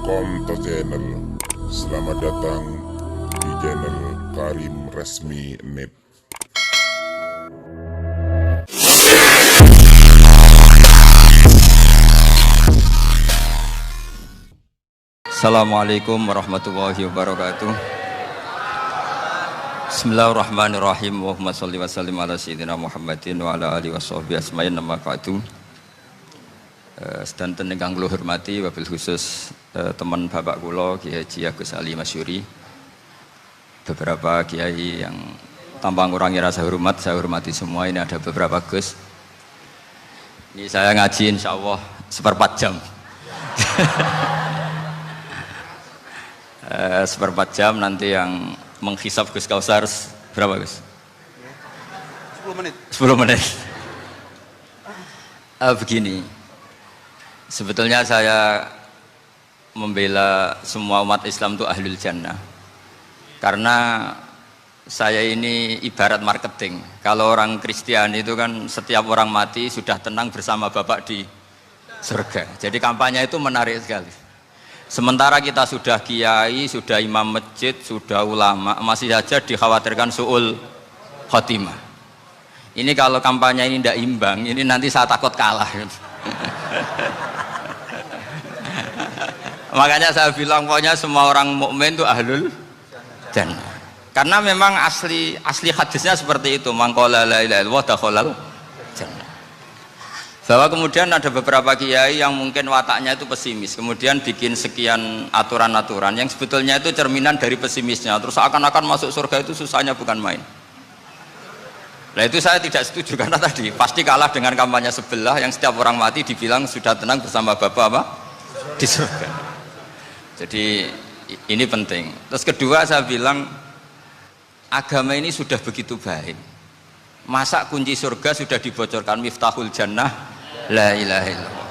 Welcome to channel. Selamat datang di channel Karim Resmi Net. Assalamualaikum warahmatullahi wabarakatuh. Bismillahirrahmanirrahim. Allahumma sholli wa sallim ala sayyidina Muhammadin wa ala alihi washabbihi asma'in nama ba'du. Sedanten ingkang kula hormati wabil khusus teman bapak kula Kiai Haji Agus Ali Masyuri. Beberapa kiai yang tanpa ngurangi rasa hormat, saya hormati semua. Ini ada beberapa Gus. Ini saya ngaji insyaallah seperempat jam. Seperempat jam nanti yang menghisap Gus Kausar berapa Gus? 10 menit. 10 menit. Begini, sebetulnya saya membela semua umat Islam itu ahlul jannah. Karena saya ini ibarat marketing. Kalau orang Kristiani itu kan setiap orang mati sudah tenang bersama Bapak di surga. Jadi kampanye itu menarik sekali. Sementara kita sudah kiai, sudah imam masjid, sudah ulama, masih saja dikhawatirkan su'ul khotimah. Ini kalau kampanye ini tidak imbang, ini nanti saya takut kalah. Makanya saya bilang pokoknya semua orang mukmin itu ahlul jannah. Karena memang asli hadisnya seperti itu, man qala la ilaha illallah dakhalal jannah. Bahwa kemudian ada beberapa kiai yang mungkin wataknya itu pesimis, kemudian bikin sekian aturan-aturan yang sebetulnya itu cerminan dari pesimisnya, terus akan-akan masuk surga itu susahnya bukan main. Nah itu saya tidak setuju karena tadi pasti kalah dengan kampanye sebelah yang setiap orang mati dibilang sudah tenang bersama Bapak apa? Di surga. Jadi ini penting. Terus kedua saya bilang agama ini sudah begitu baik. Masa kunci surga sudah dibocorkan miftahul jannah la ilaha illallah.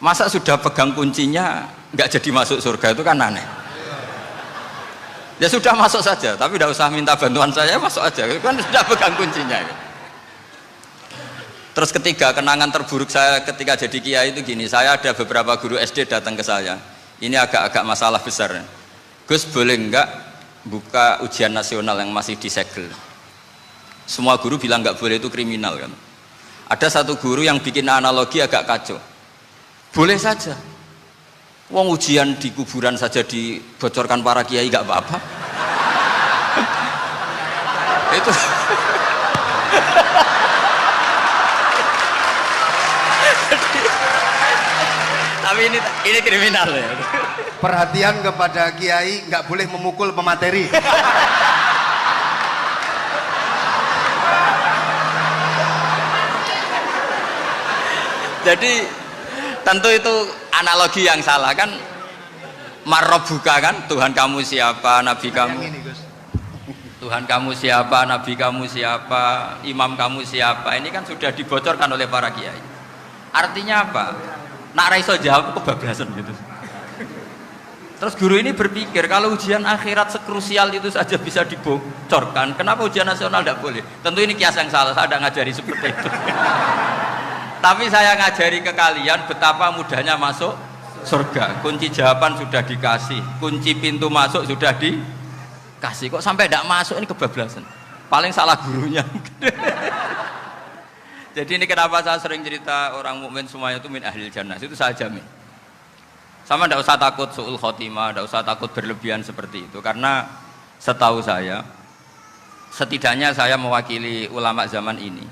Masa sudah pegang kuncinya nggak jadi masuk surga, itu kan aneh. Ya sudah masuk saja, tapi tidak usah minta bantuan saya, masuk aja, kan sudah pegang kuncinya. Terus ketiga, kenangan terburuk saya ketika jadi kiai itu gini, saya ada beberapa guru SD datang ke saya. Ini agak-agak masalah besar. Gus, boleh enggak buka ujian nasional yang masih disegel? Semua guru bilang nggak boleh, itu kriminal kan. Ada satu guru yang bikin analogi agak kacau. Boleh saja. Wong ujian di kuburan saja dibocorkan para kiai nggak apa-apa. Itu. Tapi ini kriminal ya. Perhatian kepada kiai, nggak boleh memukul pemateri. Jadi tentu itu analogi yang salah kan. Marrobuka kan, Tuhan kamu siapa, Nabi kamu. Tuhan kamu siapa, Nabi kamu siapa, imam kamu siapa. Ini kan sudah dibocorkan oleh para kiai. Artinya apa? Nak raiso jawab kebablasan gitu. Terus guru ini berpikir kalau ujian akhirat sekrusial itu saja bisa dibocorkan, kenapa ujian nasional tidak boleh? Tentu ini kias yang salah, saya tidak ngajari seperti itu. Tapi saya ngajari ke kalian betapa mudahnya masuk surga. Kunci jawaban sudah dikasih, kunci pintu masuk sudah dikasih. Kok sampai tidak masuk, ini kebablasan. Paling salah gurunya. Jadi ini kenapa saya sering cerita orang mukmin semuanya itu min ahlil jannah, itu saya jamin. Sama tidak usah takut su'ul khotimah, tidak usah takut berlebihan seperti itu. Karena setahu saya, setidaknya saya mewakili ulama zaman ini.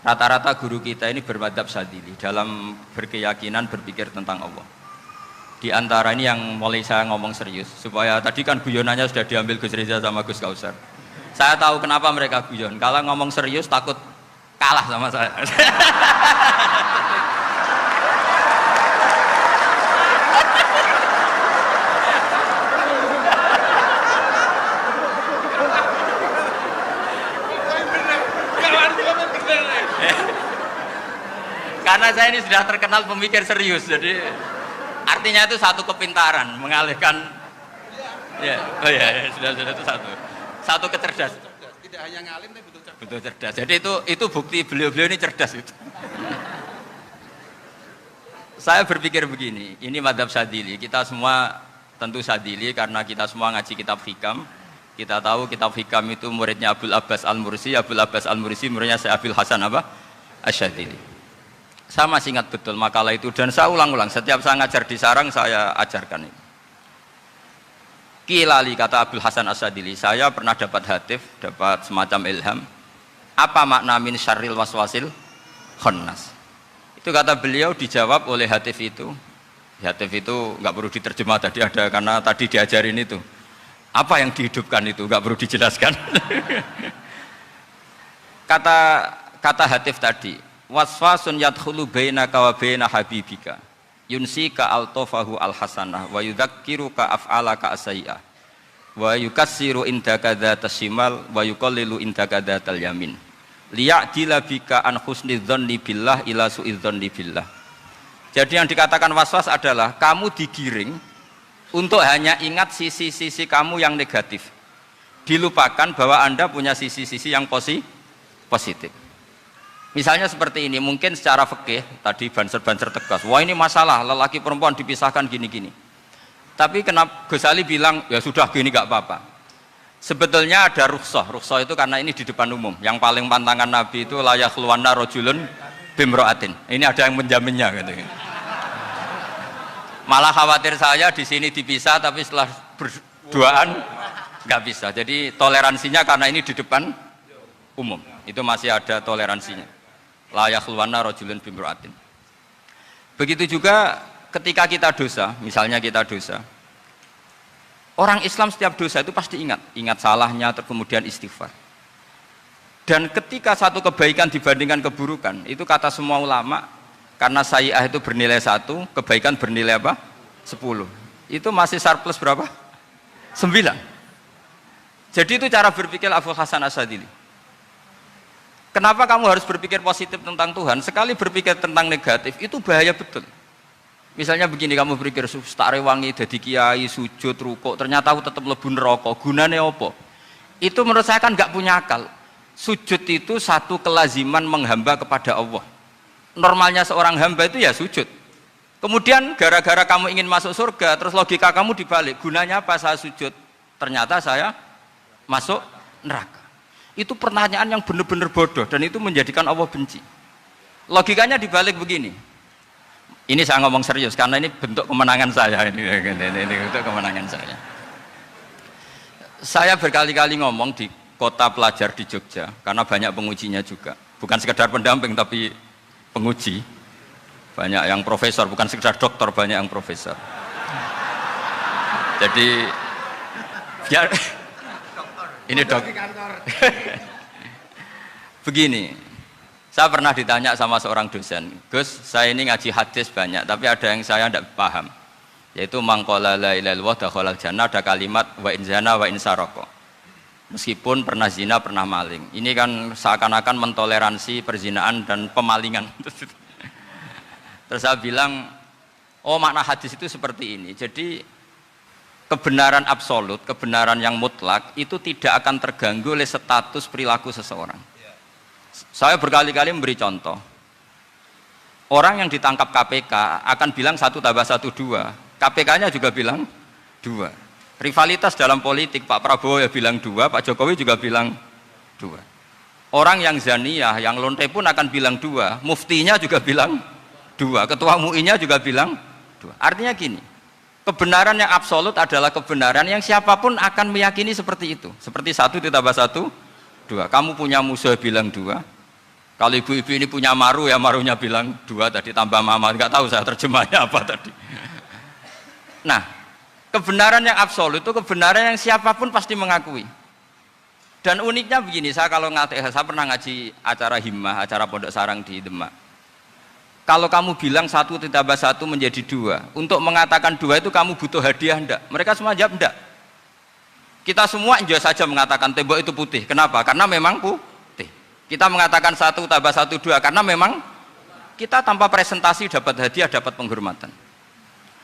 Rata-rata guru kita ini bermadzhab Syadzili dalam berkeyakinan berpikir tentang Allah. Di antara ini yang mulai saya ngomong serius, supaya tadi kan guyonannya sudah diambil Gus Reza sama Gus Kausar. Saya tahu kenapa mereka guyon. Kalau ngomong serius takut kalah sama saya. Karena saya ini sudah terkenal pemikir serius, jadi artinya itu satu kepintaran mengalihkan, ya, oh ya, sudah itu satu kecerdasan. Tidak hanya ngalim tapi butuh cerdas. Betul cerdas. Jadi itu bukti beliau-beliau ini cerdas itu. Saya berpikir begini, ini madhab Syadzili, kita semua Tentu Sadili karena kita semua ngaji kitab hikam. Kita tahu kitab hikam itu muridnya Abul Abbas Al-Mursi. Abul Abbas Al-Mursi muridnya Syekh Abil Hasan apa? Asyadili. Saya masih ingat betul makalah itu dan saya ulang-ulang. Setiap saya ngajar di sarang saya ajarkan ini. Kilali kata Abul Hasan Asyadili, saya pernah dapat hatif, dapat semacam ilham. Apa makna min syarril waswasil khannas? Itu kata beliau dijawab oleh hatif itu. Hatif itu nggak perlu diterjemah tadi ada karena tadi diajarin itu. Apa yang dihidupkan itu nggak perlu dijelaskan. kata hatif tadi, waswasun yadkhulu bainaka wa baina habibika. Yunsika altofahu alhasanah wa yudzakiruka af'alaka asai'ah wa yukassiru indaka dzatas shimal wa yuqallilu indaka dzatal yamin liya'dila bika an husni dzanni billah ila su'i dzanni billah. Jadi yang dikatakan waswas adalah kamu digiring untuk hanya ingat sisi-sisi kamu yang negatif, dilupakan bahwa Anda punya sisi-sisi yang positif. Misalnya seperti ini, mungkin secara fikih tadi banser-banser tegas, wah ini masalah lelaki perempuan dipisahkan gini-gini. Tapi kenapa Gus Ali bilang ya sudah gini gak apa-apa. Sebetulnya ada rukhsah itu karena ini di depan umum. Yang paling pantangan Nabi itu la yakhluwanna rajulun bimra'atin. Ini ada yang menjaminnya gitu. Malah khawatir saya di sini dipisah tapi setelah berduaan nggak bisa. Jadi toleransinya karena ini di depan umum. Itu masih ada toleransinya. La yakhluwanna rajulun bimra'atin. Begitu juga ketika kita dosa, misalnya kita dosa. Orang Islam setiap dosa itu pasti ingat salahnya, kemudian istighfar. Dan ketika satu kebaikan dibandingkan keburukan, itu kata semua ulama, karena sayyi'ah itu bernilai 1, kebaikan bernilai apa? 10. Itu masih surplus berapa? 9. Jadi itu cara berpikir Abul Hasan Asyadili. Kenapa kamu harus berpikir positif tentang Tuhan? Sekali berpikir tentang negatif, itu bahaya betul. Misalnya begini, kamu berpikir tak rewangi jadi kiai, sujud, rukuk, ternyata aku tetap lebu neraka, gunane apa? Itu menurut saya kan nggak punya akal. Sujud itu satu kelaziman menghamba kepada Allah. Normalnya seorang hamba itu ya sujud. Kemudian gara-gara kamu ingin masuk surga, terus logika kamu dibalik, gunanya apa saya sujud? Ternyata saya masuk neraka. Itu pertanyaan yang benar-benar bodoh dan itu menjadikan Allah benci. Logikanya dibalik begini. Ini saya ngomong serius karena ini bentuk kemenangan saya ini bentuk kemenangan saya. Saya berkali-kali ngomong di kota pelajar di Jogja karena banyak pengujinya juga. Bukan sekedar pendamping tapi penguji. Banyak yang profesor, bukan sekedar doktor, banyak yang profesor. Jadi biar ini dok. Begini, saya pernah ditanya sama seorang dosen, Gus, saya ini ngaji hadis banyak, tapi ada yang saya tidak paham, yaitu mangkola la ilaha illallah dakhalal jannah, ada kalimat wa in zana wa in saroko. Meskipun pernah zina, pernah maling. Ini kan seakan-akan mentoleransi perzinaan dan pemalingan. Terus saya bilang, oh makna hadis itu seperti ini. Jadi kebenaran absolut, kebenaran yang mutlak itu tidak akan terganggu oleh status perilaku seseorang. Saya berkali-kali memberi contoh. Orang yang ditangkap KPK akan bilang 1 tambah 1 2. KPK-nya juga bilang 2. Rivalitas dalam politik, Pak Prabowo ya bilang 2, Pak Jokowi juga bilang 2. Orang yang zaniyah, yang lonte pun akan bilang 2. Muftinya juga bilang 2. Ketua MUI-nya juga bilang 2. Artinya gini, kebenaran yang absolut adalah kebenaran yang siapapun akan meyakini seperti itu. Seperti 1 ditambah 1, 2. Kamu punya musuh bilang 2. Kalau ibu-ibu ini punya maru ya marunya bilang 2 tadi tambah mama. Enggak tahu saya terjemahnya apa tadi. Nah, kebenaran yang absolut itu kebenaran yang siapapun pasti mengakui. Dan uniknya begini, saya pernah ngaji acara himmah, acara pondok sarang di Demak. Kalau kamu bilang 1 ditambah 1 menjadi 2, untuk mengatakan 2 itu kamu butuh hadiah enggak? Mereka semua jawab enggak. Kita semua enjoy saja mengatakan tembok itu putih. Kenapa? Karena memang putih. Kita mengatakan 1 tambah 1 2 karena memang kita tanpa presentasi dapat hadiah, dapat penghormatan.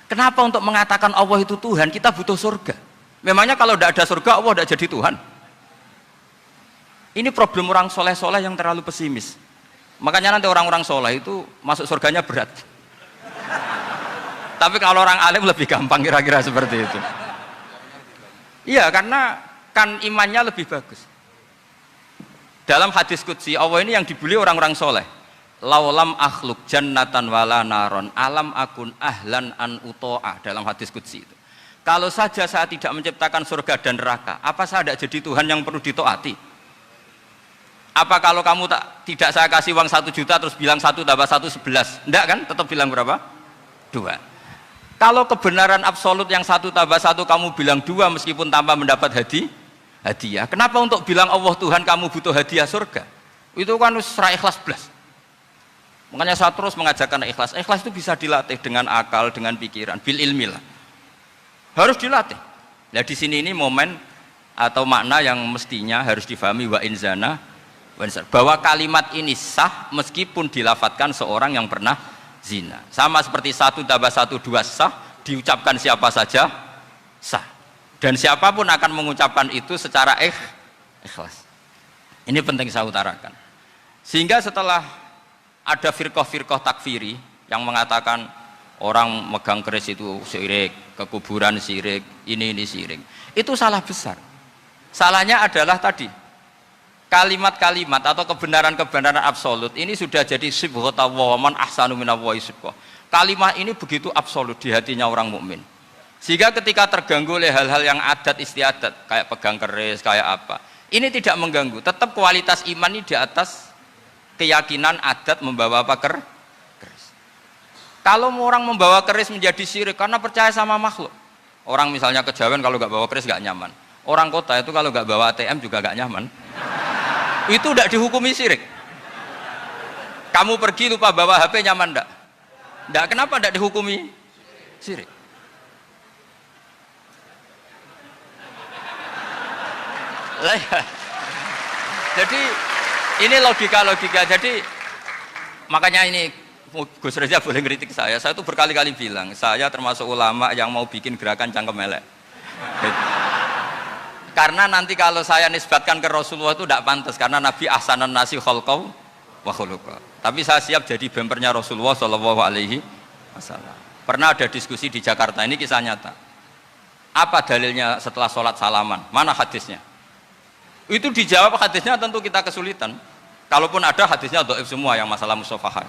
Kenapa untuk mengatakan Allah itu Tuhan kita butuh surga? Memangnya kalau tidak ada surga Allah tidak jadi Tuhan? Ini problem orang soleh-soleh yang terlalu pesimis. Makanya nanti orang-orang soleh itu masuk surganya berat. Tapi kalau orang alim lebih gampang kira-kira seperti itu. Iya, karena kan imannya lebih bagus. Dalam hadis qudsi, Allah ini yang dibuli orang-orang soleh. Laulam akhluk jannatan wala naron alam akun ahlan an uto'ah, dalam hadis qudsi itu. Kalau saja saya tidak menciptakan surga dan neraka, apa saya tidak jadi Tuhan yang perlu ditaati? Apa kalau kamu tidak saya kasih uang 1 juta terus bilang 1 tambah 1 11? Enggak kan? Tetap bilang berapa? 2. Kalau kebenaran absolut yang 1 tambah 1 kamu bilang 2 meskipun tanpa mendapat hadiah. Kenapa untuk bilang Allah Tuhan kamu butuh hadiah surga? Itu kan serah ikhlas belas. Makanya saya terus mengajarkan ikhlas. Ikhlas itu bisa dilatih dengan akal, dengan pikiran, bil ilmi lah. Harus dilatih. Nah di sini ini momen atau makna yang mestinya harus difahami wa inzana bahwa kalimat ini sah meskipun dilafatkan seorang yang pernah zina. Sama seperti 1 tambah 1 2 sah, diucapkan siapa saja sah. Dan siapapun akan mengucapkan itu secara ikhlas. Ini penting saya utarakan. Sehingga setelah ada firqah-firqah takfiri yang mengatakan orang megang keris itu syirik, ke kuburan syirik, ini syirik. Itu salah besar. Salahnya adalah tadi kalimat-kalimat atau kebenaran-kebenaran absolut ini sudah jadi sibghata wa man ahsanu minallahi sibghah. Kalimat ini begitu absolut di hatinya orang mukmin. Sehingga ketika terganggu oleh hal-hal yang adat istiadat kayak pegang keris, kayak apa, ini tidak mengganggu. Tetap kualitas iman ini di atas keyakinan adat membawa apa keris. Kalau orang membawa keris menjadi syirik karena percaya sama makhluk. Orang misalnya kejawen kalau nggak bawa keris nggak nyaman. Orang kota itu kalau nggak bawa ATM juga nggak nyaman. Itu tidak dihukumi syirik. Kamu pergi lupa bawa HP nyaman enggak? Enggak, kenapa tidak dihukumi syirik? Jadi ini logika. Jadi makanya ini Gus Reza boleh kritik saya tuh berkali-kali bilang saya termasuk ulama yang mau bikin gerakan cangkem elek. Karena nanti kalau saya nisbatkan ke Rasulullah itu tidak pantas, karena Nabi ahsanan nasi khalqau wa khuluqa. Tapi saya siap jadi bempernya Rasulullah Shallallahu Alaihi Wasallam. Pernah ada diskusi di Jakarta, ini kisah nyata. Apa dalilnya setelah sholat salaman? Mana hadisnya? Itu dijawab hadisnya tentu kita kesulitan. Kalaupun ada hadisnya dhaif semua yang masalah musafahah.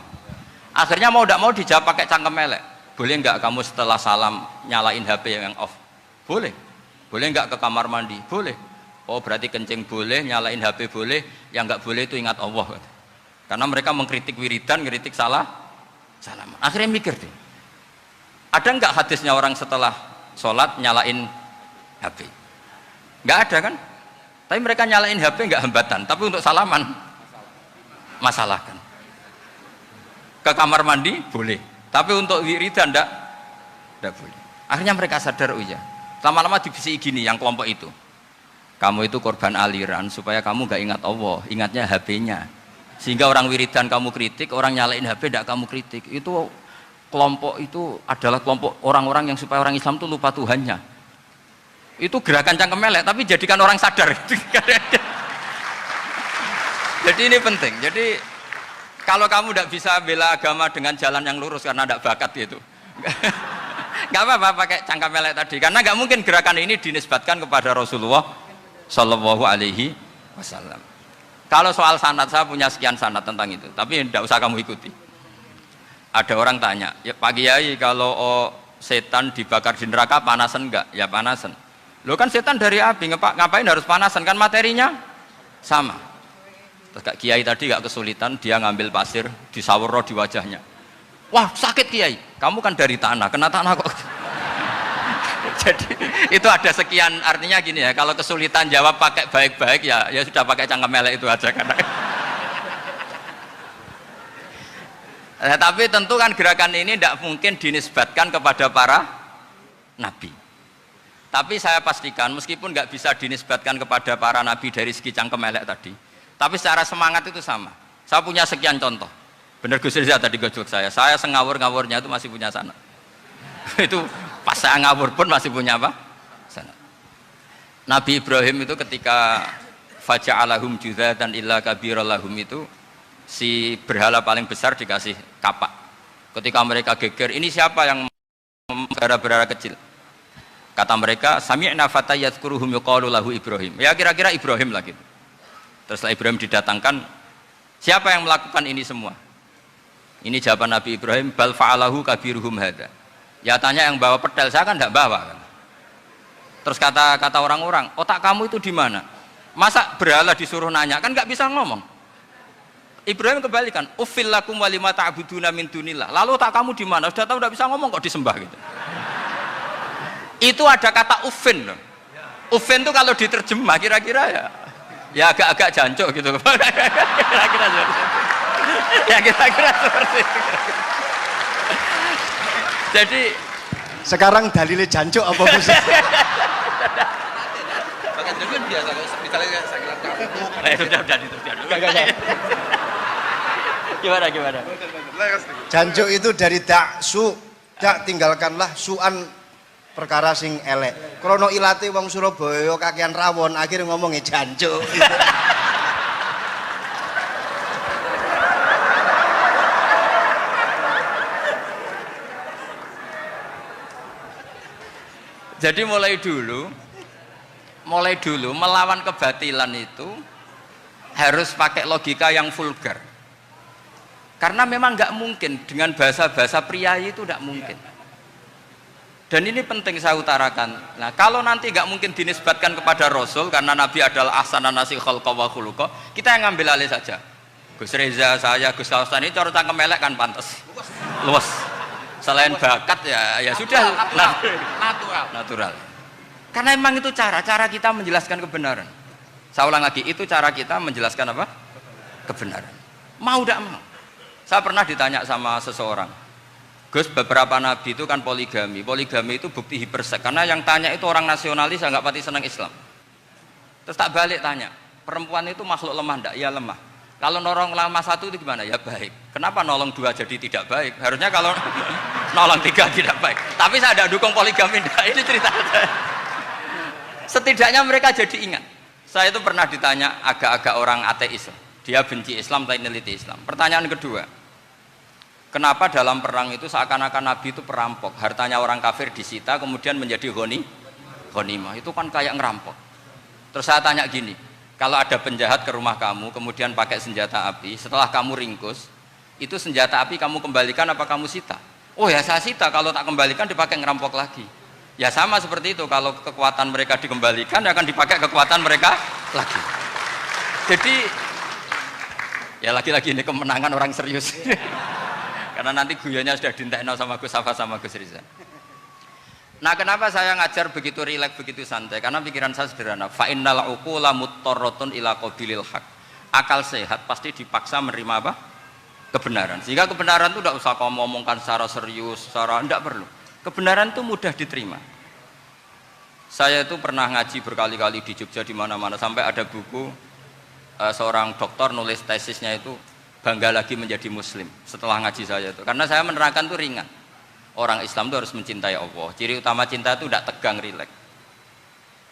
Akhirnya mau tidak mau dijawab pakai cangkem elek. Boleh nggak kamu setelah salam nyalain HP yang off? Boleh. Boleh nggak ke kamar mandi? Boleh. Oh berarti kencing boleh, nyalain HP boleh, yang nggak boleh itu ingat Allah. Karena mereka mengkritik wiridan, kritik salaman. Akhirnya mikir deh, ada nggak hadisnya orang setelah sholat nyalain HP? Nggak ada kan? Tapi mereka nyalain HP nggak hambatan, tapi untuk salaman masalahkan. Ke kamar mandi boleh, tapi untuk wiridan nggak boleh. Akhirnya mereka sadar, oh iya. Lama-lama dibisiki gini yang kelompok itu, kamu itu korban aliran supaya kamu gak ingat Allah, ingatnya HP-nya. Sehingga orang wiridan kamu kritik, orang nyalain HP tidak kamu kritik. Itu kelompok itu adalah kelompok orang-orang yang supaya orang Islam itu lupa Tuhannya. Itu gerakan cangkem elek, tapi jadikan orang sadar. Jadi ini penting. Jadi kalau kamu tidak bisa bela agama dengan jalan yang lurus karena tidak bakat gitu, nggak apa-apa pakai cangkem elek tadi, karena nggak mungkin gerakan ini dinisbatkan kepada Rasulullah Shallallahu Alaihi Wasallam. Kalau soal sanad, saya punya sekian sanad tentang itu, tapi tidak usah kamu ikuti. Ada orang tanya, ya Pak Kiai, kalau setan dibakar di neraka panasan enggak? Ya panasan. Lo kan setan dari api, ngapain harus panasan? Kan materinya sama. Terus Kak Kiai tadi gak kesulitan, dia ngambil pasir, disawero di wajahnya. Wah sakit Kiai, kamu kan dari tanah, kena tanah kok. Jadi itu ada sekian, artinya gini ya, kalau kesulitan jawab pakai baik-baik ya sudah pakai cangkem elek itu aja karena. Tapi tentu kan gerakan ini tidak mungkin dinisbatkan kepada para nabi. Tapi saya pastikan meskipun nggak bisa dinisbatkan kepada para nabi dari segi cangkem elek tadi, tapi secara semangat itu sama. Saya punya sekian contoh. Bener Gus Riza tadi gojok saya sengawur-ngawurnya itu masih punya sanad. Itu pas saya ngawur pun masih punya apa? Sanad. Nabi Ibrahim itu ketika faja'alahum juzatan illa kabirallahum itu si berhala paling besar dikasih kapak. Ketika mereka geger, ini siapa yang berara-berara kecil. Kata mereka, sami'na fata yadhkuruhum yuqalu lahu Ibrahim. Ya kira-kira Ibrahim lah gitu. Terus setelah Ibrahim didatangkan, siapa yang melakukan ini semua? Ini jawaban Nabi Ibrahim, bal fa'alahu kabiruhum hadza. Ya tanya yang bawa pedal, saya kan tidak bawa kan. Terus kata orang-orang, otak kamu itu di mana? Masa berhala disuruh nanya, kan nggak bisa ngomong. Ibrahim kembalikan, uffil lakum walima ta'buduna min dunillah. Lalu otak kamu di mana? Sudah tahu nggak bisa ngomong kok disembah gitu. Itu ada kata uffin loh. Uffin itu kalau diterjemah kira-kira ya agak-agak jancuk gitu. Kira-kira ya kira-kira seperti itu. Jadi Sekarang dalilnya jancuk apa Gus? Bahkan dulu biasa kalau misalnya saya bilang gimana? Jancuk itu dari daksu, dak tinggalkanlah suan perkara sing elek. Krono ilate wong Surabaya kakean rawon, akhirnya ngomongnya jancuk. Jadi mulai dulu melawan kebatilan itu harus pakai logika yang vulgar. Karena memang nggak mungkin dengan bahasa-bahasa priayi itu nggak mungkin. Dan ini penting saya utarakan. Nah, kalau nanti nggak mungkin dinisbatkan kepada Rasul karena Nabi adalah ahsanan nasi khalqa wa khuluqa, kita yang ngambil alih saja. Gus Reza, saya, Gus Hasan ini cara cangkem elek kan pantas. Luas. Selain bakat ya sudah natural. Karena memang itu cara kita menjelaskan kebenaran. Saya ulang lagi, itu cara kita menjelaskan apa? Kebenaran. Mau tidak mau. Saya pernah ditanya sama seseorang, Gus, beberapa nabi itu kan poligami itu bukti hipersek. Karena yang tanya itu orang nasionalis, nggak pati senang Islam. Terus tak balik tanya, perempuan itu makhluk lemah enggak? Ya lemah. Kalau nolong lama satu itu gimana? Ya baik. Kenapa nolong dua jadi tidak baik? Harusnya kalau nolong tiga tidak baik. Tapi saya tidak dukung poligami. Ini cerita. Setidaknya mereka jadi ingat. Saya itu pernah ditanya agak-agak orang ateis. Dia benci Islam tapi neliti Islam. Pertanyaan kedua, kenapa dalam perang itu seakan-akan Nabi itu perampok? Hartanya orang kafir disita kemudian menjadi ghanimah. Itu kan kayak ngerampok. Terus saya tanya gini, kalau ada penjahat ke rumah kamu, kemudian pakai senjata api, setelah kamu ringkus, itu senjata api kamu kembalikan apa kamu sita? Oh ya saya sita, kalau tak kembalikan dipakai ngerampok lagi. Ya sama seperti itu, kalau kekuatan mereka dikembalikan, akan dipakai kekuatan mereka lagi. Jadi, ya lagi-lagi ini kemenangan orang serius. Karena nanti guyonnya sudah dintekno sama Gus Safa sama Gus Riza. Nah, kenapa saya ngajar begitu rileks, begitu santai? Karena pikiran saya sederhana. Fa innal uqula muttarratun ila qabilil haq. Akal sehat pasti dipaksa menerima apa? Kebenaran. Sehingga kebenaran itu tidak usah kamu ngomongkan secara serius, tidak perlu. Kebenaran itu mudah diterima. Saya itu pernah ngaji berkali-kali di Jogja di mana-mana sampai ada buku seorang dokter nulis tesisnya itu bangga lagi menjadi muslim setelah ngaji saya itu. Karena saya menerangkan itu ringan. Orang Islam itu harus mencintai Allah. Ciri utama cinta itu tidak tegang, rileks.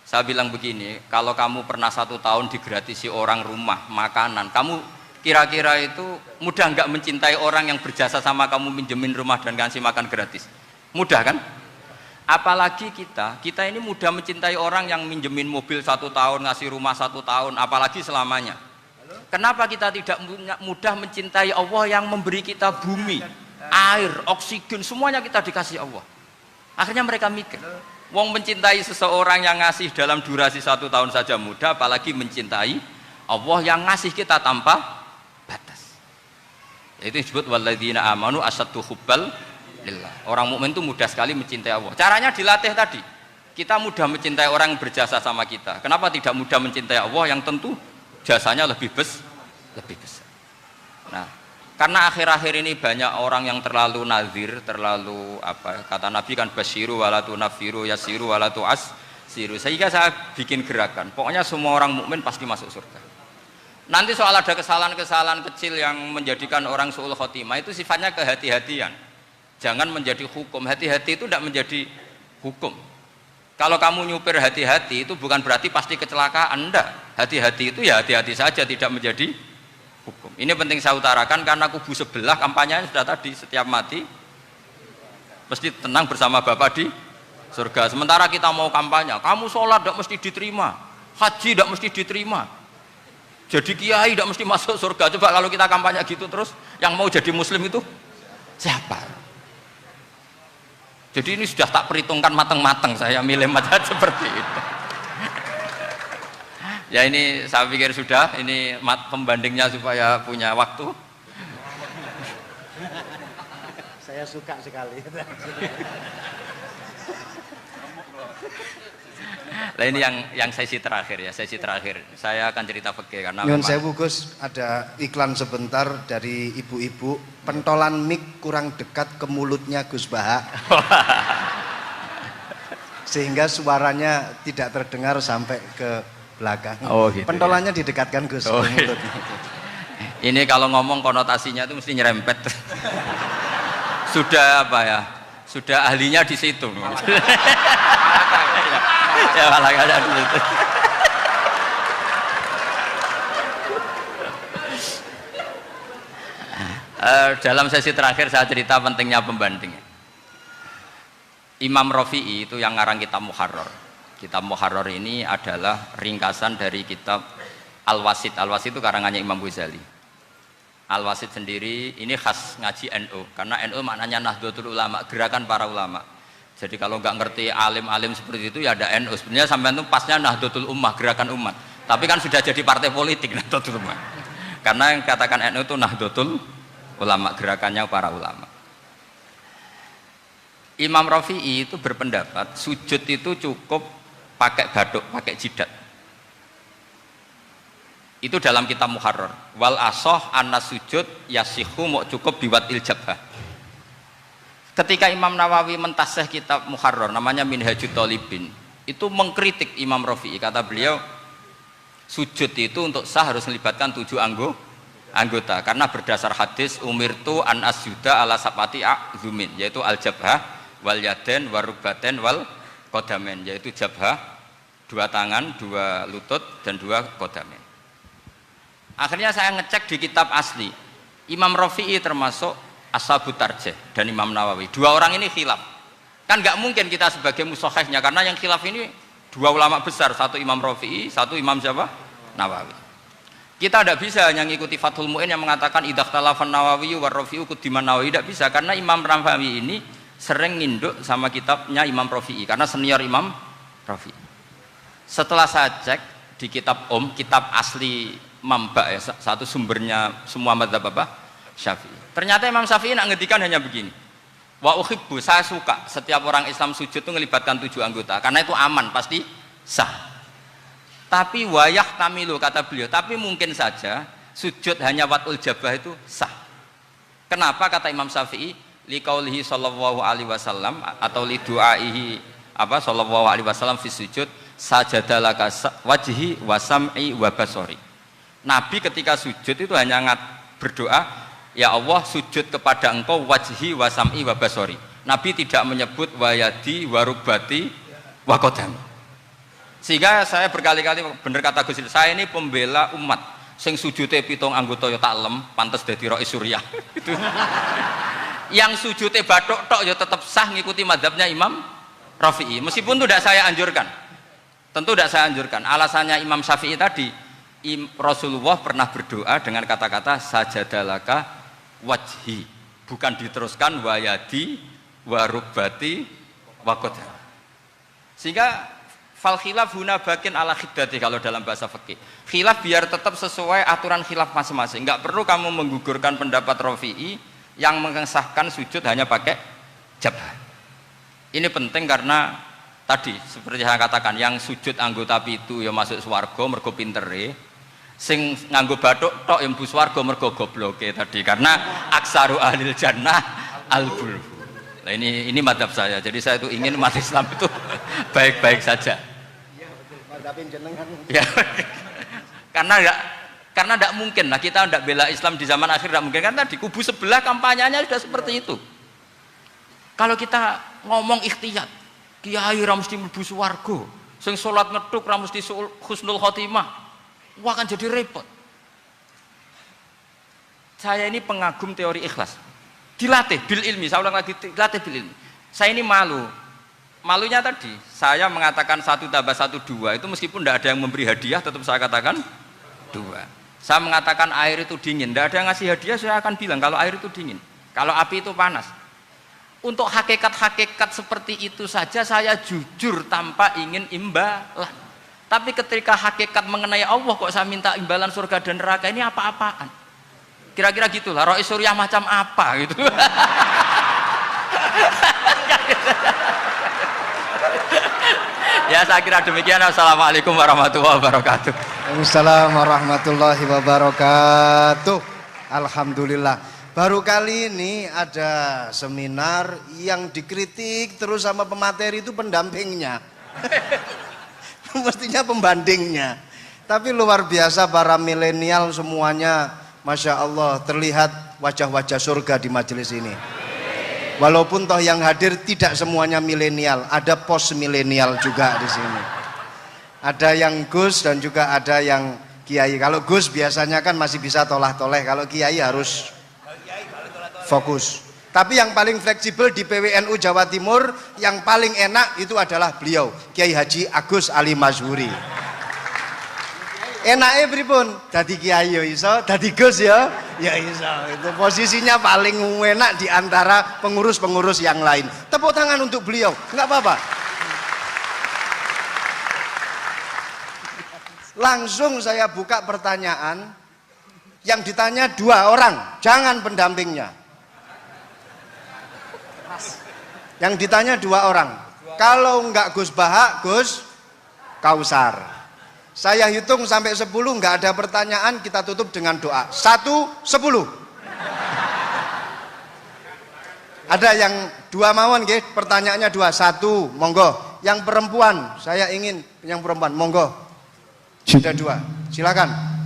Saya bilang begini, kalau kamu pernah 1 tahun digratisi orang rumah, makanan, kamu kira-kira itu mudah nggak mencintai orang yang berjasa sama kamu minjemin rumah dan ngasih makan gratis? Mudah kan? Apalagi kita ini mudah mencintai orang yang minjemin mobil 1 tahun, ngasih rumah 1 tahun, apalagi selamanya. Kenapa kita tidak mudah mencintai Allah yang memberi kita bumi, air, oksigen, semuanya kita dikasih Allah? Akhirnya mereka mikir, wong mencintai seseorang yang ngasih dalam durasi 1 tahun saja mudah, apalagi mencintai Allah yang ngasih kita tanpa batas. Itu disebut walladzina amanu asyaddu hubbal lillah. Orang mukmin itu mudah sekali mencintai Allah. Caranya dilatih tadi. Kita mudah mencintai orang yang berjasa sama kita. Kenapa tidak mudah mencintai Allah yang tentu jasanya lebih besar? Nah, karena akhir-akhir ini banyak orang yang terlalu nazir, terlalu apa? Kata Nabi kan basyiru walatu nafiru yasiru walatu asiru. Sehingga saya bikin gerakan. Pokoknya semua orang mukmin pasti masuk surga. Nanti soal ada kesalahan-kesalahan kecil yang menjadikan orang su'ul khotimah itu sifatnya kehati-hatian. Jangan menjadi hukum. Hati-hati itu tidak menjadi hukum. Kalau kamu nyupir hati-hati itu bukan berarti pasti kecelakaan, enggak. Hati-hati itu ya hati-hati saja, tidak menjadi hukum. Ini penting saya utarakan karena kubu sebelah kampanyenya sudah tadi, setiap mati mesti tenang bersama Bapak di surga. Sementara kita mau kampanye, kamu sholat tidak mesti diterima, haji tidak mesti diterima, jadi kiai tidak mesti masuk surga. Coba kalau kita kampanye gitu terus, yang mau jadi muslim itu siapa? Jadi ini sudah tak perhitungkan matang-matang, saya milih macam seperti itu. Ya ini saya pikir sudah, ini pembandingnya supaya punya waktu. Saya suka sekali. Nah ini yang sesi terakhir ya, sesi terakhir. Saya akan cerita fikih karena Nyun memang sewu Gus, ada iklan sebentar dari ibu-ibu, pentolan mic kurang dekat ke mulutnya Gus Baha. Sehingga suaranya tidak terdengar sampai ke belakang. Oh, gitu, pentolannya didekatkan Gus Oh, ke gitu. mulutnya. Ini kalau ngomong konotasinya itu mesti nyerempet. Sudah apa ya? Sudah ahlinya di situ. Ya malah ada di situ. Dalam sesi terakhir saya cerita pentingnya pembanding. Imam Rafi'i itu yang ngarang kitab Muharrar. Kitab Muharrar ini adalah ringkasan dari kitab Al-Wasit. Al-Wasit itu karangannya Imam Ghazali. Al-Wasit sendiri ini khas ngaji NU, karena NU maknanya Nahdlatul Ulama, gerakan para ulama. Jadi kalau nggak ngerti alim-alim seperti itu ya ada NU. Sebenarnya sampai itu pasnya Nahdlatul Ummah, gerakan umat. Tapi kan sudah jadi partai politik Nahdlatul Ummah. Karena yang katakan NU itu Nahdlatul Ulama, gerakannya para ulama. Imam Rafi'i itu berpendapat sujud itu cukup pakai baduk, pakai jidat. Itu dalam kitab Muharrar. Wal asoh anna sujud yasihu mau cukup biwat iljabah. Ketika Imam Nawawi mentasih kitab Muharrar namanya Minhajut Thalibin, itu mengkritik Imam Rafi'i. Kata beliau sujud itu untuk sah harus melibatkan 7 anggota, karena berdasar hadis umirtu an asjuda ala sapati a'zumin, yaitu al jabhah wal yaden warukbaten wal kodamen, yaitu jabhah 2 tangan, 2 lutut dan 2 kodamen. Akhirnya saya ngecek di kitab asli, Imam Rafi'i termasuk Ashabut Tarjih dan Imam Nawawi. 2 orang ini khilaf. Kan nggak mungkin kita sebagai musokhehnya, karena yang khilaf ini 2 ulama besar, satu Imam Rafi'i, satu Imam siapa? Nawawi. Kita tidak bisa hanya ngikuti Fathul Mu'in yang mengatakan idaktalafan Nawawi war Rafi'u kudiman Nawawi, tidak bisa, karena Imam Nawawi ini sering nginduk sama kitabnya Imam Rafi'i karena senior Imam Rafi'i. Setelah saya cek di kitab kitab asli Mamba ya, satu sumbernya semua mazhab apa? Syafi'i. Ternyata Imam Syafi'i nak ngedikan hanya begini. Wa uhibbu, saya suka setiap orang Islam sujud itu melibatkan 7 anggota karena itu aman, pasti sah. Tapi wayah tamilu, kata beliau, tapi mungkin saja sujud hanya watul jabah itu sah. Kenapa? Kata Imam Syafi'i, liqaulihi sallallahu alaihi wasallam atau li du'aihi apa sallallahu alaihi wasallam fi sujud sajadalaka wajhi wa sam'i wa basori. Nabi ketika sujud itu hanya berdoa, ya Allah sujud kepada engkau wajhi wa sam'i wa basori. Nabi tidak menyebut wayadi wa rubati wa qadami. Sehingga saya berkali-kali bener kata Gus, saya ini pembela umat sing sujudnya 7 anggota ya tak lem, pantes dadi Rais Suriah. Itu. Yang sujudnya bathuk tok ya tetap sah ngikuti mazhabnya Imam Rafi'i. Meskipun itu tidak saya anjurkan. Tentu tidak saya anjurkan. Alasannya Imam Syafi'i tadi, Rasulullah pernah berdoa dengan kata-kata sajadalaka wajhi, bukan diteruskan wayadi warubati wakoda. Sehingga fal khilaf huna bakin ala khiddati kalau dalam bahasa fikih. Khilaf biar tetap sesuai aturan khilaf masing-masing. Enggak perlu kamu menggugurkan pendapat Rafi'i yang mengesahkan sujud hanya pakai jabah. Ini penting karena tadi seperti saya katakan, yang sujud anggota pitu ya masuk swarga mergo pintere, sing nganggo bathuk tok yang mlebu swarga mergo gobloke tadi, karena aksaru ahlil jannah al-bulhu. Nah ini mazhab saya. Jadi saya itu ingin umat Islam itu baik-baik saja. Ya. Karena tidak mungkin lah kita tidak bela Islam di zaman akhir, tidak mungkin, karena di kubu sebelah kampanyenya sudah seperti itu. Kalau kita ngomong ikhtiyat, kiai ra mesti mlebu swarga, sing salat ngethuk ra mesti husnul khotimah, wah akan jadi repot. Saya ini pengagum teori ikhlas, dilatih bil ilmi, saya ulang lagi, dilatih bil ilmi. Saya ini malu. Malunya tadi, saya mengatakan 1 tambah 1 2 itu meskipun tidak ada yang memberi hadiah tetap saya katakan 2. Saya mengatakan air itu dingin, tidak ada yang ngasih hadiah saya akan bilang kalau air itu dingin, kalau api itu panas. Untuk hakikat-hakikat seperti itu saja saya jujur tanpa ingin imbalan. Tapi ketika hakikat mengenai Allah kok saya minta imbalan surga dan neraka, ini apa-apaan? Kira-kira gitulah, Rois Suriah macam apa gitu. Ya saya kira demikian. Assalamualaikum warahmatullahi wabarakatuh. Waalaikumsalam warahmatullahi wabarakatuh. Alhamdulillah. Baru kali ini ada seminar yang dikritik terus sama pemateri itu pendampingnya. Mestinya pembandingnya. Tapi luar biasa para milenial semuanya, Masya Allah, terlihat wajah-wajah surga di majelis ini. Walaupun toh yang hadir tidak semuanya milenial, ada post milenial juga di sini. Ada yang Gus dan juga ada yang Kiai. Kalau Gus biasanya kan masih bisa tolah-toleh, kalau Kiai harus fokus. Tapi yang paling fleksibel di PWNU Jawa Timur, yang paling enak itu adalah beliau, Kiai Haji Agus Ali Mazhuri. Enaknya pripun? Dadi Kiai ya iso, dadi Gus ya iso. Itu posisinya paling enak di antara pengurus-pengurus yang lain. Tepuk tangan untuk beliau, enggak apa-apa. Langsung saya buka pertanyaan. Yang ditanya 2 orang, jangan pendampingnya. Yang ditanya 2 orang. Kalau enggak Gus Baha, Gus Kausar. Saya hitung sampai 10, enggak ada pertanyaan, kita tutup dengan doa. 1, 10. Ada yang 2 mawon nggih, pertanyaannya 2. 1, monggo. Yang perempuan, saya ingin yang perempuan, monggo. Sudah 2. Silakan.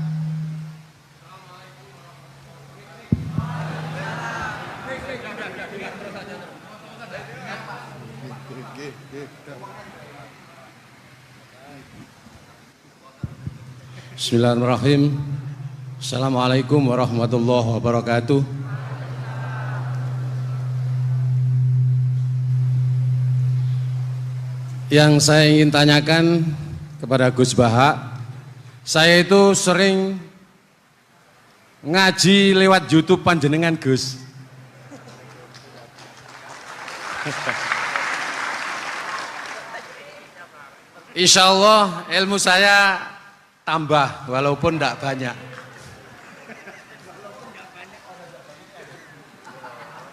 Bismillahirrahmanirrahim. Assalamualaikum warahmatullahi wabarakatuh. Yang saya ingin tanyakan kepada Gus Baha, saya itu sering ngaji lewat YouTube panjenengan Gus. Insya Allah ilmu saya tambah walaupun tidak banyak.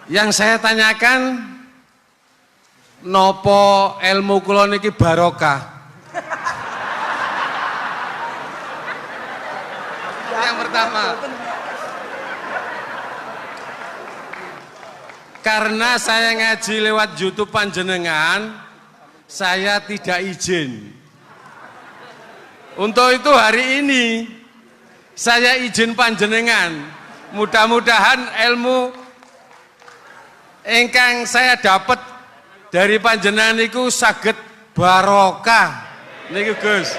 Yang saya tanyakan, nopo ilmu kula niki barokah? Yang pertama, karena saya ngaji lewat YouTube panjenengan, saya tidak izin. Untuk itu hari ini saya izin panjenengan, mudah-mudahan ilmu ingkang saya dapat dari panjenengan niku saged barokah niku Gus.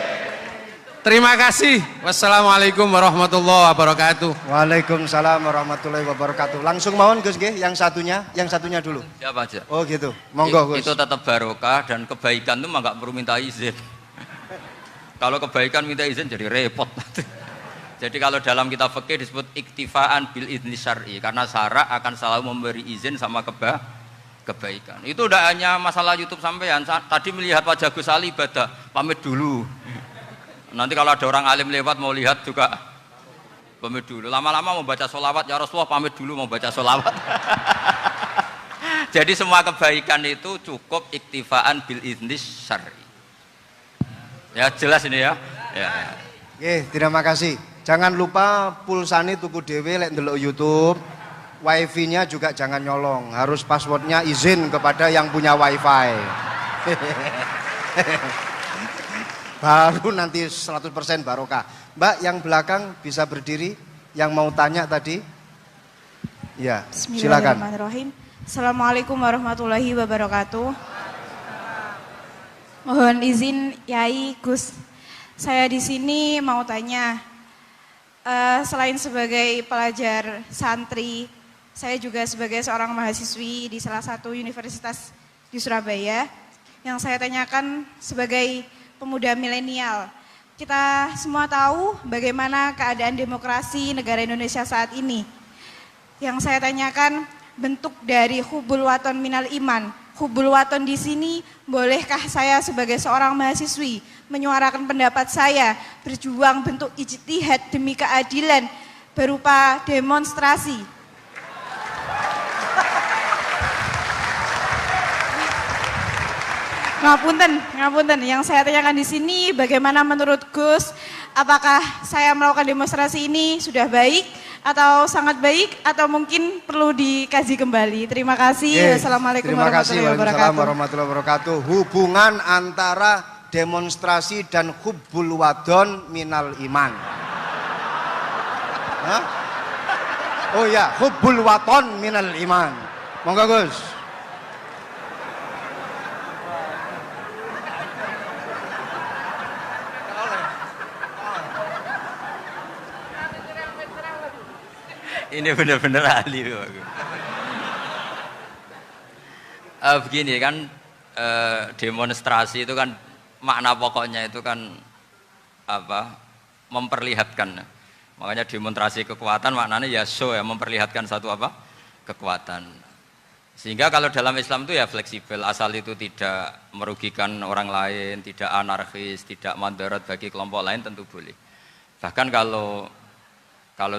Terima kasih. Wassalamualaikum warahmatullahi wabarakatuh. Waalaikumsalam warahmatullahi wabarakatuh. Langsung mawon Gus nggih, yang satunya dulu. Siapa aja? Oh gitu. Monggo Gus. Itu tetap barokah dan kebaikan itu mah nggak perlu minta izin. Kalau kebaikan minta izin jadi repot. Jadi kalau dalam kitab fikih disebut iktifaan bil idzni syar'i, karena syara akan selalu memberi izin sama kebaikan. Itu udah hanya masalah YouTube sampean. Tadi melihat wajah Gus Ali ibadah, pamit dulu. Nanti kalau ada orang alim lewat mau lihat juga pamit dulu. Lama-lama mau baca sholawat, ya Rasulullah pamit dulu mau baca sholawat. Jadi semua kebaikan itu cukup iktifaan bil idzni syar'i. Ya jelas ini ya. Terima kasih. Jangan lupa pulsane tuku dhewe lek ndelok YouTube. Wifi-nya juga jangan nyolong. Harus passwordnya izin kepada yang punya wifi. Baru nanti 100% barokah. Mbak yang belakang bisa berdiri, yang mau tanya tadi. Ya, silakan. Bismillahirrahmanirrahim. Assalamualaikum warahmatullahi wabarakatuh. Mohon izin Yai Gus, saya di sini mau tanya, selain sebagai pelajar santri, saya juga sebagai seorang mahasiswi di salah satu universitas di Surabaya. Yang saya tanyakan sebagai pemuda milenial, kita semua tahu bagaimana keadaan demokrasi negara Indonesia saat ini. Yang saya tanyakan bentuk dari hubul waton minal iman. Hubul waton di sini, bolehkah saya sebagai seorang mahasiswi menyuarakan pendapat saya, berjuang bentuk ijtihad demi keadilan berupa demonstrasi. Ngapunten. Yang saya tanyakan di sini, bagaimana menurut Gus, apakah saya melakukan demonstrasi ini sudah baik atau sangat baik atau mungkin perlu dikaji kembali? Terima kasih. Wassalamualaikum warahmatullahi wabarakatuh. Hubungan antara demonstrasi dan hubbul wadon minal iman. Hah? Oh ya, hubbul waton minal iman. Monggo Gus. Ini benar-benar ahli. Begini kan, demonstrasi itu kan makna pokoknya itu kan apa? Memperlihatkan. Makanya demonstrasi kekuatan maknanya ya show ya, memperlihatkan satu apa? Kekuatan. Sehingga kalau dalam Islam itu ya fleksibel, asal itu tidak merugikan orang lain, tidak anarkis, tidak mandorot bagi kelompok lain tentu boleh. Bahkan kalau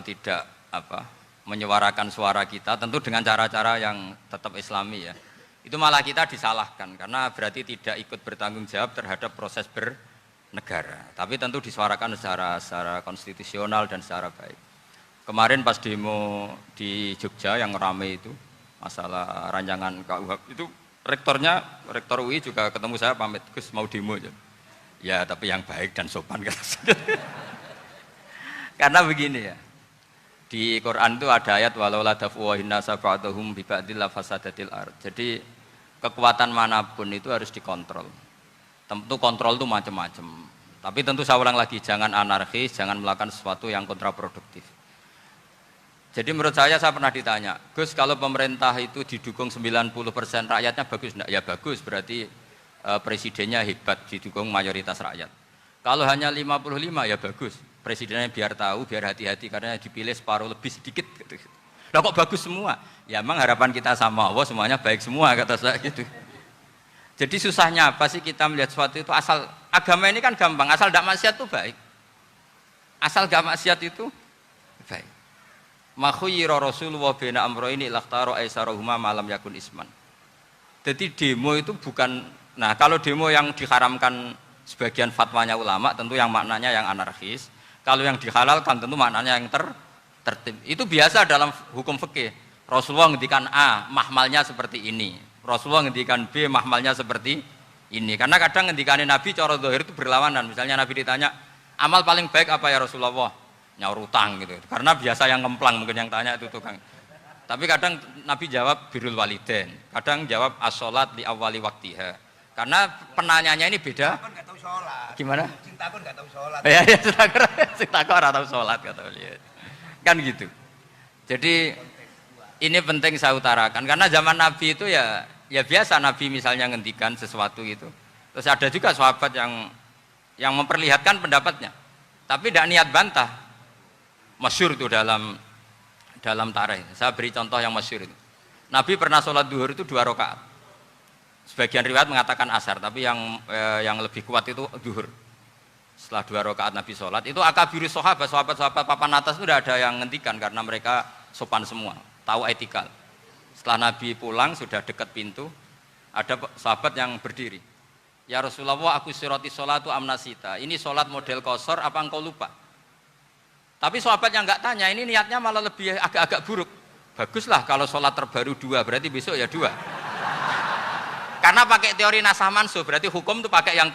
tidak apa? Menyuarakan suara kita tentu dengan cara-cara yang tetap islami ya, itu malah kita disalahkan karena berarti tidak ikut bertanggung jawab terhadap proses bernegara, tapi tentu disuarakan secara konstitusional dan secara baik. Kemarin pas demo di Jogja yang ramai itu masalah rancangan KUHP itu, rektor UI juga ketemu saya, pamit Gus mau demo ya tapi yang baik dan sopan karena begini ya, di Quran itu ada ayat walau la dafuwahin nasa ba'dahum bi ba'dil la fasadatil ard. Jadi kekuatan manapun itu harus dikontrol. Tentu kontrol itu macam-macam. Tapi tentu saya ulang lagi, jangan anarkis, jangan melakukan sesuatu yang kontraproduktif. Jadi menurut saya pernah ditanya, Gus kalau pemerintah itu didukung 90% rakyatnya bagus enggak? Ya bagus, berarti presidennya hebat, didukung mayoritas rakyat. Kalau hanya 55 ya bagus. Presidennya biar tahu, biar hati-hati karena dipilih separuh lebih sedikit gitu. Lah kok bagus semua? Ya emang harapan kita sama Allah semuanya baik semua kata saya gitu. Jadi susahnya apa sih kita melihat sesuatu itu, asal agama ini kan gampang, asal tidak maksiat itu baik. Asal gak maksiat itu baik. Ma khuyyira Rasulullah baina amrayni lakhtara aisarahuma malam yakun isman. Jadi demo itu bukan, nah kalau demo yang diharamkan sebagian fatwanya ulama tentu yang maknanya yang anarkis. Kalau yang dihalalkan tentu maknanya yang tertib. Itu biasa dalam hukum fikih. Rasulullah ngendikan A, mahmalnya seperti ini. Rasulullah ngendikan B, mahmalnya seperti ini. Karena kadang ngendikanin Nabi cara zahir itu berlawanan. Misalnya Nabi ditanya, amal paling baik apa ya Rasulullah? Nyaur utang gitu. Karena biasa yang ngemplang mungkin yang tanya itu tukang. Tapi kadang Nabi jawab birrul walidain. Kadang jawab as-sholat li awwali waktiha. Karena penanyanya ini beda. Nggak tahu sholat. Gimana? Cinta pun nggak tahu sholat. Ya, cinta kok ora tahu sholat kata beliau. Kan gitu. Jadi ini penting saya utarakan karena zaman Nabi itu ya biasa Nabi misalnya ngendikan sesuatu gitu. Terus ada juga sahabat yang memperlihatkan pendapatnya. Tapi tidak niat bantah. Masyhur itu dalam tarikh. Saya beri contoh yang masyhur itu. Nabi pernah sholat duhur itu 2 rakaat. Sebagian riwayat mengatakan asar, tapi yang lebih kuat itu duhur. Setelah 2 rakaat Nabi sholat, itu akabirus sahabat papan atas itu tidak ada yang ngendikan karena mereka sopan semua, tahu etikal. Setelah Nabi pulang sudah dekat pintu, ada sahabat yang berdiri. Ya Rasulullah, aku siroti sholatu amnasita. Ini sholat model kosor, apa engkau lupa? Tapi sahabat yang nggak tanya, ini niatnya malah lebih agak-agak buruk. Baguslah kalau sholat terbaru 2, berarti besok ya 2. Karena pakai teori nasah mansuh, berarti hukum itu pakai yang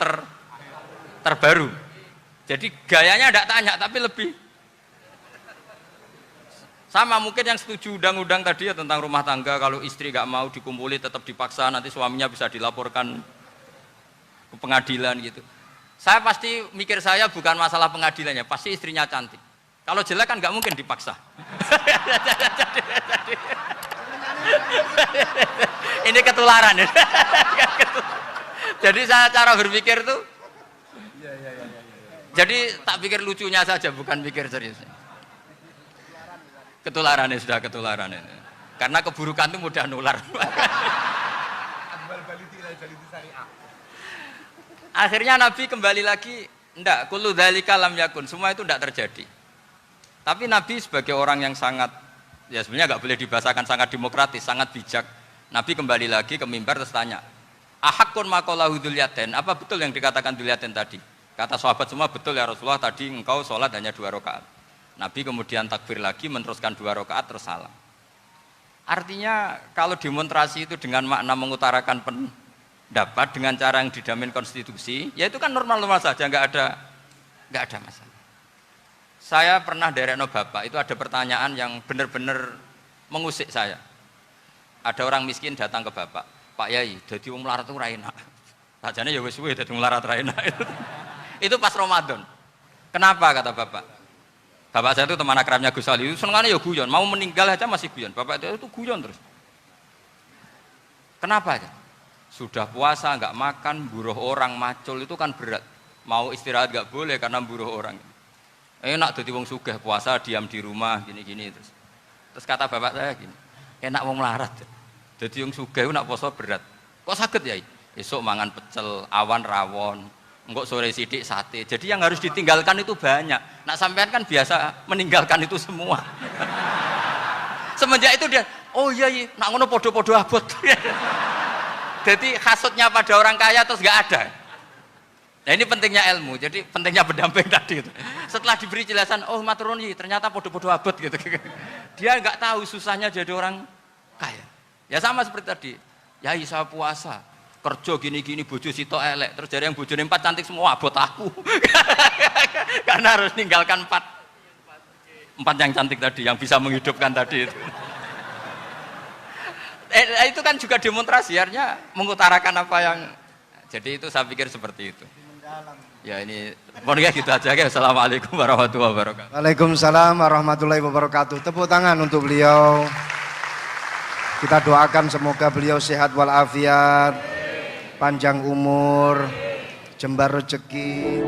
terbaru. Jadi gayanya tidak tanya, tapi lebih sama mungkin yang setuju undang-undang tadi ya tentang rumah tangga, kalau istri nggak mau dikumpuli tetap dipaksa, nanti suaminya bisa dilaporkan ke pengadilan gitu. Saya pasti mikir saya bukan masalah pengadilannya, pasti istrinya cantik. Kalau jelek kan nggak mungkin dipaksa. Ini ketularan ya. Jadi saya cara berpikir tuh. Jadi tak pikir lucunya saja, bukan pikir seriusnya. Ketularan ya, sudah ketularan ini. Karena keburukan itu mudah nular. Akhirnya Nabi kembali lagi, enggak, kullu dzalika lam yakun, semua itu enggak terjadi. Tapi Nabi sebagai orang yang sangat, ya sebenarnya enggak boleh dibahasakan sangat demokratis, sangat bijak. Nabi kembali lagi ke mimbar terus tanya, ahakun maqalahu dzulyaten, apa betul yang dikatakan dzulyaten tadi? Kata sahabat semua, betul ya Rasulullah, tadi engkau sholat hanya 2 rakaat. Nabi kemudian takbir lagi, meneruskan 2 rakaat terus salam. Artinya kalau demonstrasi itu dengan makna mengutarakan pendapat dengan cara yang dijamin konstitusi, ya itu kan normal-normal saja, nggak ada masalah. Saya pernah derekno bapak, itu ada pertanyaan yang benar-benar mengusik saya. Ada orang miskin datang ke bapak, Pak Yai, dadi wong melarat itu ra enak. Sajane ya wis suwe dadi wong melarat ra enak. Itu pas Ramadan. Kenapa kata bapak? Bapak saya itu teman akrabnya Gus Ali, itu senengannya ya guyon, mau meninggal aja masih guyon. Bapak itu guyon terus. Kenapa ya? Sudah puasa nggak makan, buruh orang, macul itu kan berat. Mau istirahat nggak boleh karena buruh orang. Enak dadi wong sugih puasa diam di rumah gini-gini terus. Terus kata bapak saya gini, enak wong melarat. Dadi wong sugih nak poso berat. Kok sakit ya? Esok mangan pecel, awan rawon. Enggak sore sidik sate. Jadi yang harus ditinggalkan itu banyak. Nak sampean kan biasa meninggalkan itu semua. Semenjak itu dia, oh iya, nak ngono podo-podo abot. Jadi hasutnya pada orang kaya terus nggak ada. Nah ini pentingnya ilmu. Jadi pentingnya pendamping tadi itu. Setelah diberi jelasan, oh maturun ternyata podo-podo abot gitu. Dia nggak tahu susahnya jadi orang kaya. Ya sama seperti tadi. Yai saya puasa. Kerja gini-gini bojo sitok elek terus dari yang bojone 4 cantik semua abot aku. Karena harus ninggalkan 4 yang cantik tadi yang bisa menghidupkan tadi itu. Itu kan juga demonstrasi, artinya mengutarakan apa yang, jadi itu saya pikir seperti itu. Ya ini pokoknya gitu aja ya. Assalamualaikum warahmatullahi wabarakatuh. Waalaikumsalam warahmatullahi wabarakatuh. Tepuk tangan untuk beliau. Kita doakan semoga beliau sehat walafiat, panjang umur, jembar rezeki.